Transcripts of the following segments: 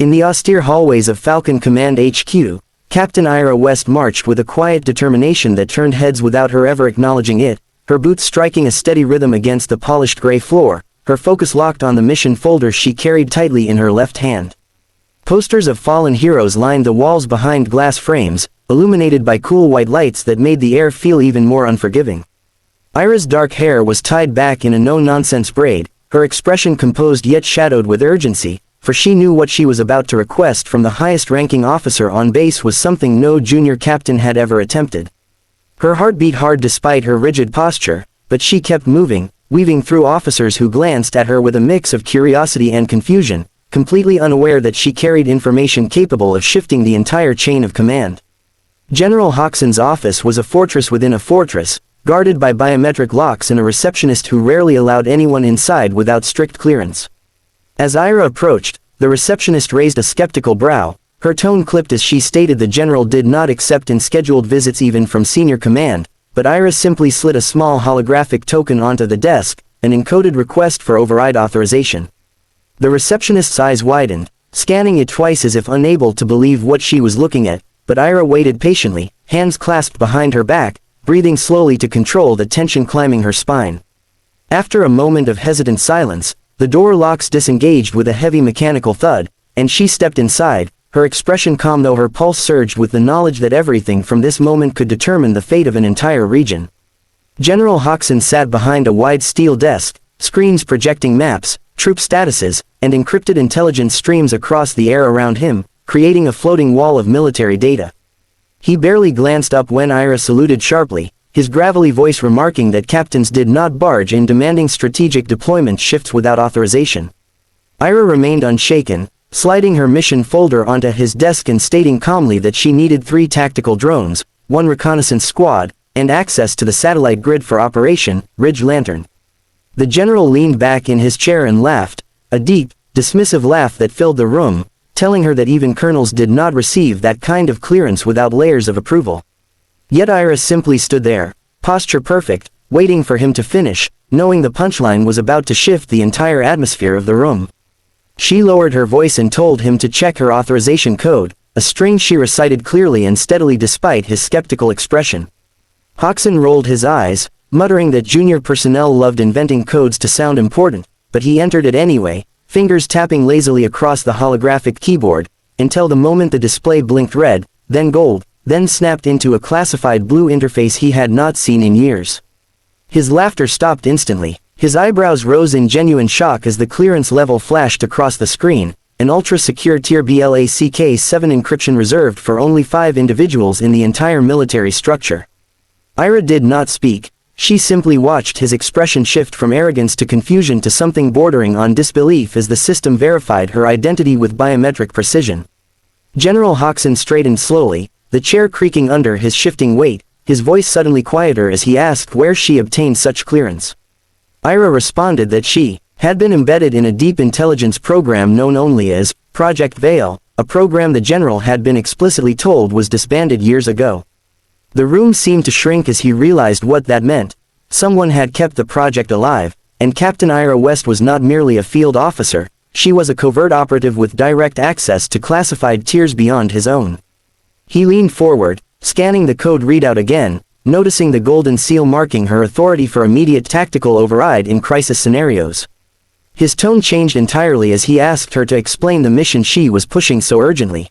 In the austere hallways of Falcon Command HQ, Captain Ira West marched with a quiet determination that turned heads without her ever acknowledging it, her boots striking a steady rhythm against the polished gray floor, her focus locked on the mission folder she carried tightly in her left hand. Posters of fallen heroes lined the walls behind glass frames, illuminated by cool white lights that made the air feel even more unforgiving. Ira's dark hair was tied back in a no-nonsense braid, her expression composed yet shadowed with urgency, for she knew what she was about to request from the highest-ranking officer on base was something no junior captain had ever attempted. Her heart beat hard despite her rigid posture, but she kept moving, weaving through officers who glanced at her with a mix of curiosity and confusion, completely unaware that she carried information capable of shifting the entire chain of command. General Hodgson's office was a fortress within a fortress, guarded by biometric locks and a receptionist who rarely allowed anyone inside without strict clearance. As Ira approached, the receptionist raised a skeptical brow, her tone clipped as she stated the general did not accept unscheduled visits even from senior command, but Ira simply slid a small holographic token onto the desk, an encoded request for override authorization. The receptionist's eyes widened, scanning it twice as if unable to believe what she was looking at, but Ira waited patiently, hands clasped behind her back, breathing slowly to control the tension climbing her spine. After a moment of hesitant silence, the door locks disengaged with a heavy mechanical thud, and she stepped inside, her expression calm though her pulse surged with the knowledge that everything from this moment could determine the fate of an entire region. General Hodgson sat behind a wide steel desk, screens projecting maps, troop statuses, and encrypted intelligence streams across the air around him, creating a floating wall of military data. He barely glanced up when Ira saluted sharply, his gravelly voice remarking that captains did not barge in demanding strategic deployment shifts without authorization. Ira remained unshaken, sliding her mission folder onto his desk and stating calmly that she needed 3 tactical drones, 1 reconnaissance squad, and access to the satellite grid for Operation Ridge Lantern. The general leaned back in his chair and laughed, a deep, dismissive laugh that filled the room, telling her that even colonels did not receive that kind of clearance without layers of approval. Yet Ira simply stood there, posture perfect, waiting for him to finish, knowing the punchline was about to shift the entire atmosphere of the room. She lowered her voice and told him to check her authorization code, a string she recited clearly and steadily despite his skeptical expression. Hodgson rolled his eyes, muttering that junior personnel loved inventing codes to sound important, but he entered it anyway, fingers tapping lazily across the holographic keyboard, until the moment the display blinked red, then gold, then snapped into a classified blue interface he had not seen in years. His laughter stopped instantly, his eyebrows rose in genuine shock as the clearance level flashed across the screen, an ultra-secure Tier BLACK-7 encryption reserved for only 5 individuals in the entire military structure. Ira did not speak. She simply watched his expression shift from arrogance to confusion to something bordering on disbelief as the system verified her identity with biometric precision. General Hodgson straightened slowly, the chair creaking under his shifting weight, his voice suddenly quieter as he asked where she obtained such clearance. Ira responded that she had been embedded in a deep intelligence program known only as Project Veil, a program the general had been explicitly told was disbanded years ago. The room seemed to shrink as he realized what that meant. Someone had kept the project alive, and Captain Ira West was not merely a field officer, she was a covert operative with direct access to classified tiers beyond his own. He leaned forward, scanning the code readout again, noticing the golden seal marking her authority for immediate tactical override in crisis scenarios. His tone changed entirely as he asked her to explain the mission she was pushing so urgently.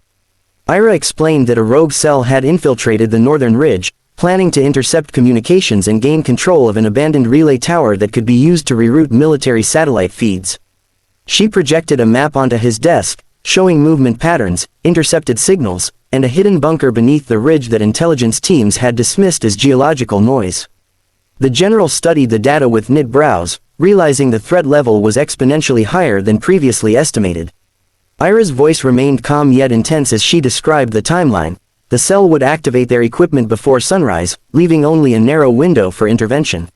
Ira explained that a rogue cell had infiltrated the northern ridge, planning to intercept communications and gain control of an abandoned relay tower that could be used to reroute military satellite feeds. She projected a map onto his desk, showing movement patterns, intercepted signals, and a hidden bunker beneath the ridge that intelligence teams had dismissed as geological noise. The general studied the data with knit brows, realizing the threat level was exponentially higher than previously estimated. Ira's voice remained calm yet intense as she described the timeline. The cell would activate their equipment before sunrise, leaving only a narrow window for intervention.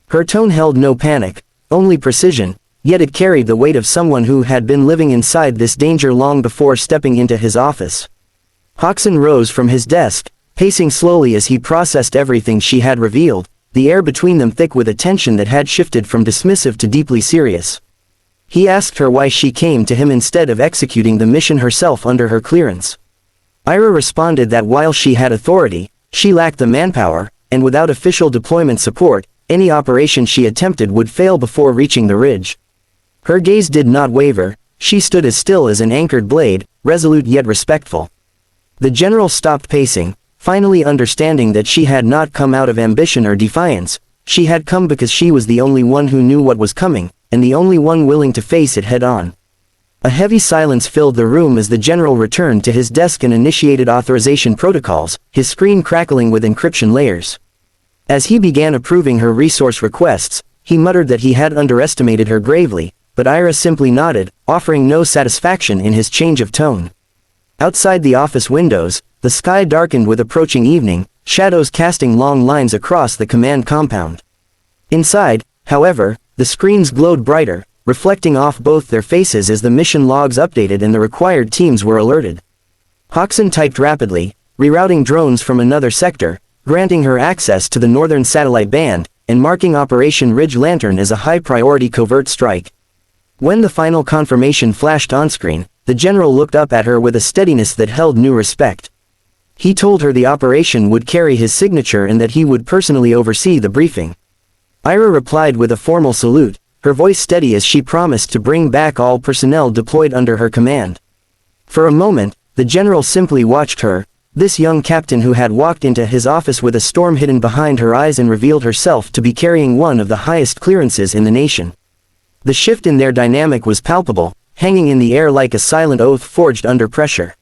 Her tone held no panic, only precision, yet it carried the weight of someone who had been living inside this danger long before stepping into his office. Hodgson rose from his desk, pacing slowly as he processed everything she had revealed, the air between them thick with a tension that had shifted from dismissive to deeply serious. He asked her why she came to him instead of executing the mission herself under her clearance. Ira responded that while she had authority, she lacked the manpower, and without official deployment support, any operation she attempted would fail before reaching the ridge. Her gaze did not waver. She stood as still as an anchored blade, resolute yet respectful. The general stopped pacing, finally understanding that she had not come out of ambition or defiance. She had come because she was the only one who knew what was coming, and the only one willing to face it head-on. A heavy silence filled the room as the general returned to his desk and initiated authorization protocols, his screen crackling with encryption layers. As he began approving her resource requests, he muttered that he had underestimated her gravely, but Ira simply nodded, offering no satisfaction in his change of tone. Outside the office windows, the sky darkened with approaching evening, shadows casting long lines across the command compound. Inside, however, the screens glowed brighter, reflecting off both their faces as the mission logs updated and the required teams were alerted. Hoxton typed rapidly, rerouting drones from another sector, granting her access to the northern satellite band, and marking Operation Ridge Lantern as a high-priority covert strike. When the final confirmation flashed on-screen, the general looked up at her with a steadiness that held new respect. He told her the operation would carry his signature and that he would personally oversee the briefing. Ira replied with a formal salute, her voice steady as she promised to bring back all personnel deployed under her command. For a moment, the general simply watched her, this young captain who had walked into his office with a storm hidden behind her eyes and revealed herself to be carrying one of the highest clearances in the nation. The shift in their dynamic was palpable, hanging in the air like a silent oath forged under pressure.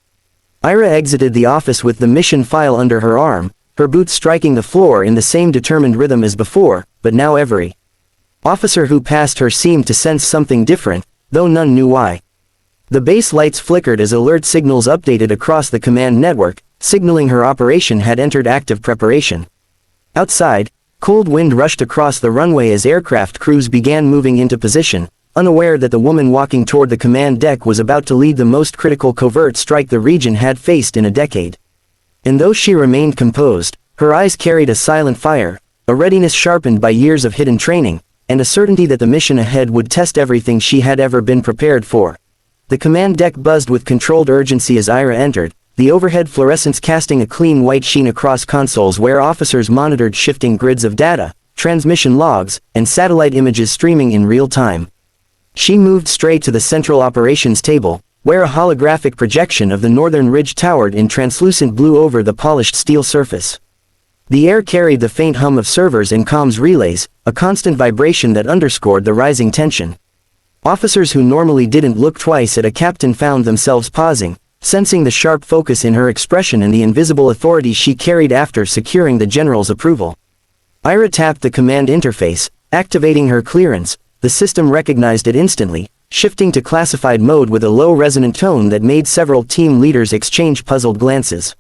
Ira exited the office with the mission file under her arm, her boots striking the floor in the same determined rhythm as before, but now every officer who passed her seemed to sense something different, though none knew why. The base lights flickered as alert signals updated across the command network, signaling her operation had entered active preparation. Outside, cold wind rushed across the runway as aircraft crews began moving into position, unaware that the woman walking toward the command deck was about to lead the most critical covert strike the region had faced in a decade. And though she remained composed, her eyes carried a silent fire, a readiness sharpened by years of hidden training, and a certainty that the mission ahead would test everything she had ever been prepared for. The command deck buzzed with controlled urgency as Ira entered, the overhead fluorescence casting a clean white sheen across consoles where officers monitored shifting grids of data, transmission logs, and satellite images streaming in real time. She moved straight to the central operations table, where a holographic projection of the northern ridge towered in translucent blue over the polished steel surface. The air carried the faint hum of servers and comms relays, a constant vibration that underscored the rising tension. Officers who normally didn't look twice at a captain found themselves pausing, sensing the sharp focus in her expression and the invisible authority she carried after securing the general's approval. Ira tapped the command interface, activating her clearance. The system recognized it instantly, shifting to classified mode with a low resonant tone that made several team leaders exchange puzzled glances.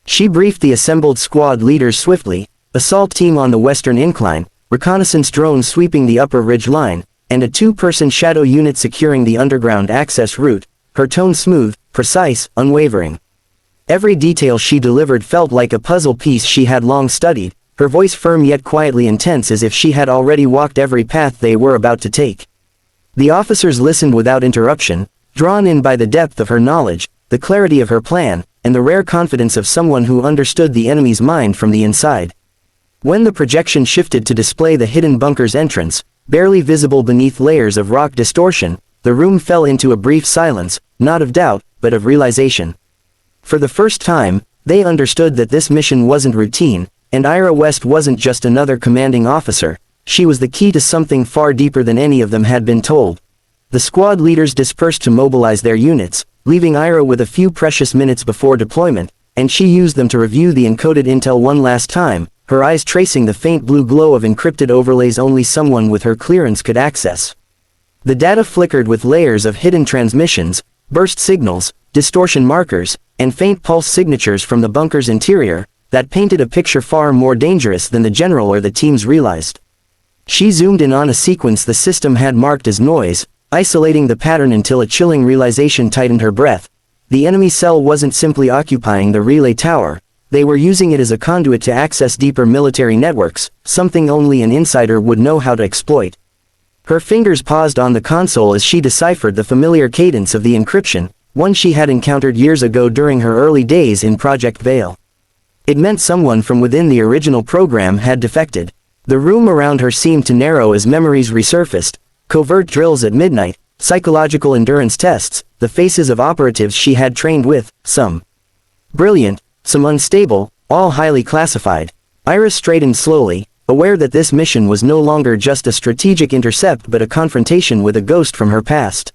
She briefed the assembled squad leaders swiftly, assault team on the western incline, reconnaissance drones sweeping the upper ridge line, and a two-person shadow unit securing the underground access route, her tone smooth, precise, unwavering. Every detail she delivered felt like a puzzle piece she had long studied, her voice firm yet quietly intense as if she had already walked every path they were about to take. The officers listened without interruption, drawn in by the depth of her knowledge, the clarity of her plan, and the rare confidence of someone who understood the enemy's mind from the inside. When the projection shifted to display the hidden bunker's entrance, barely visible beneath layers of rock distortion, the room fell into a brief silence, not of doubt, but of realization. For the first time, they understood that this mission wasn't routine, and Ira West wasn't just another commanding officer. She was the key to something far deeper than any of them had been told. The squad leaders dispersed to mobilize their units, leaving Ira with a few precious minutes before deployment, and she used them to review the encoded intel one last time, her eyes tracing the faint blue glow of encrypted overlays only someone with her clearance could access. The data flickered with layers of hidden transmissions, burst signals, distortion markers, and faint pulse signatures from the bunker's interior, that painted a picture far more dangerous than the general or the teams realized. She zoomed in on a sequence the system had marked as noise, isolating the pattern until a chilling realization tightened her breath. The enemy cell wasn't simply occupying the relay tower, they were using it as a conduit to access deeper military networks, something only an insider would know how to exploit. Her fingers paused on the console as she deciphered the familiar cadence of the encryption, one she had encountered years ago during her early days in Project Veil. It meant someone from within the original program had defected. The room around her seemed to narrow as memories resurfaced, covert drills at midnight, psychological endurance tests, the faces of operatives she had trained with, some brilliant, some unstable, all highly classified. Iris straightened slowly, aware that this mission was no longer just a strategic intercept but a confrontation with a ghost from her past.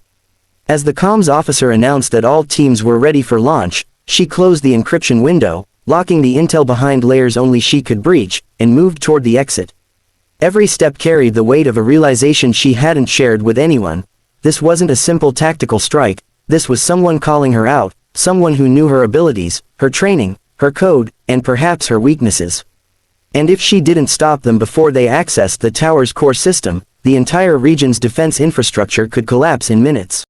As the comms officer announced that all teams were ready for launch, she closed the encryption window, locking the intel behind layers only she could breach, and moved toward the exit. Every step carried the weight of a realization she hadn't shared with anyone. This wasn't a simple tactical strike, this was someone calling her out, someone who knew her abilities, her training, her code, and perhaps her weaknesses. And if she didn't stop them before they accessed the tower's core system, the entire region's defense infrastructure could collapse in minutes.